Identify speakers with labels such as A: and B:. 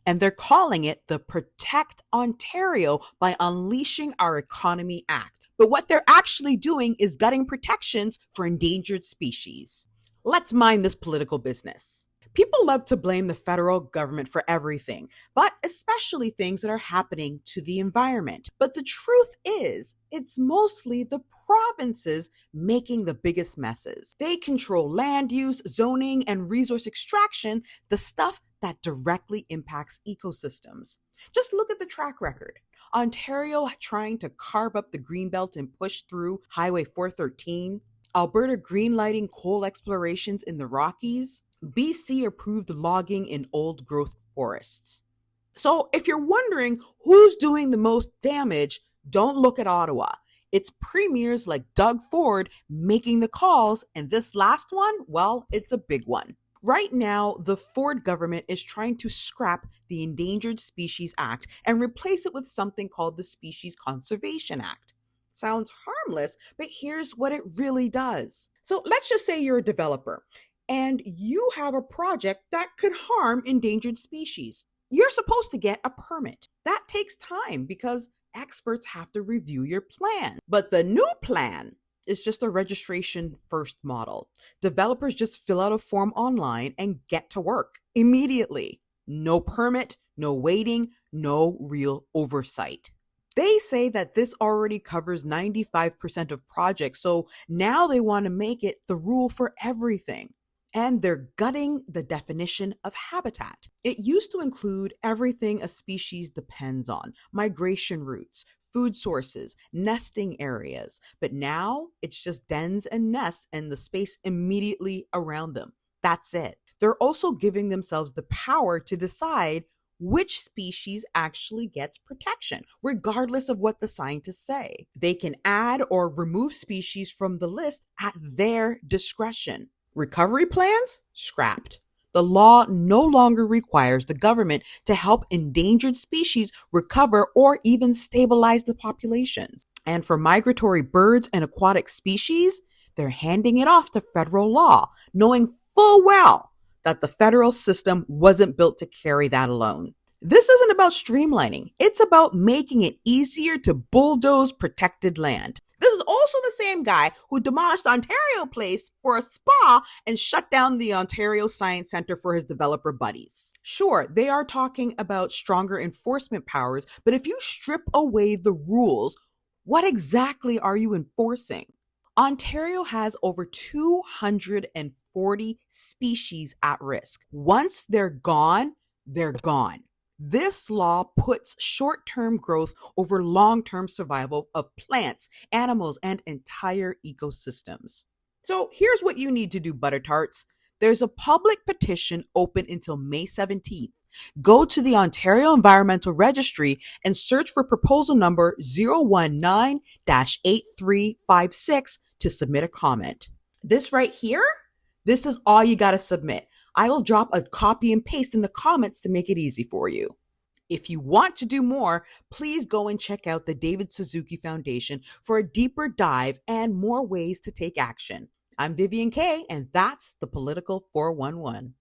A: And they're calling it the Protect Ontario by Unleashing Our Economy Act. But what they're actually doing is gutting protections for endangered species. Let's mind this political business. People love to blame the federal government for everything, but especially things that are happening to the environment. But the truth is, it's mostly the provinces making the biggest messes. They control land use, zoning, and resource extraction, the stuff that directly impacts ecosystems. Just look at the track record. Ontario trying to carve up the Greenbelt and push through Highway 413. Alberta greenlighting coal explorations in the Rockies. BC approved logging in old growth forests. So if you're wondering who's doing the most damage, don't look at Ottawa. It's premiers like Doug Ford making the calls, and this last one, well, it's a big one. Right now, the Ford government is trying to scrap the Endangered Species Act and replace it with something called the Species Conservation Act. Sounds harmless, but here's what it really does. So let's just say you're a developer and you have a project that could harm endangered species. You're supposed to get a permit. That takes time because experts have to review your plan. But the new plan is just a registration first model. Developers just fill out a form online and get to work immediately. No permit, no waiting, no real oversight. They say that this already covers 95% of projects, so now they want to make it the rule for everything. And they're gutting the definition of habitat. It used to include everything a species depends on: migration routes, food sources, nesting areas. But now it's just dens and nests and the space immediately around them. That's it. They're also giving themselves the power to decide which species actually gets protection, regardless of what the scientists say. They can add or remove species from the list at their discretion. Recovery plans? Scrapped. The law no longer requires the government to help endangered species recover or even stabilize the populations. And for migratory birds and aquatic species, they're handing it off to federal law, knowing full well that the federal system wasn't built to carry that alone. This isn't about streamlining. It's about making it easier to bulldoze protected land. This is also the same guy who demolished Ontario Place for a spa and shut down the Ontario Science Centre for his developer buddies. Sure, they are talking about stronger enforcement powers, but if you strip away the rules, what exactly are you enforcing? Ontario has over 240 species at risk. Once they're gone, they're gone. This law puts short-term growth over long-term survival of plants, animals, and entire ecosystems. So here's what you need to do, Butter Tarts. There's a public petition open until May 17th. Go to the Ontario Environmental Registry and search for proposal number 019-8356 to submit a comment. This right here, this is all you got to submit. I will drop a copy and paste in the comments to make it easy for you. If you want to do more, please go and check out the David Suzuki Foundation for a deeper dive and more ways to take action. I'm Vivian Kay, and that's the Political 411.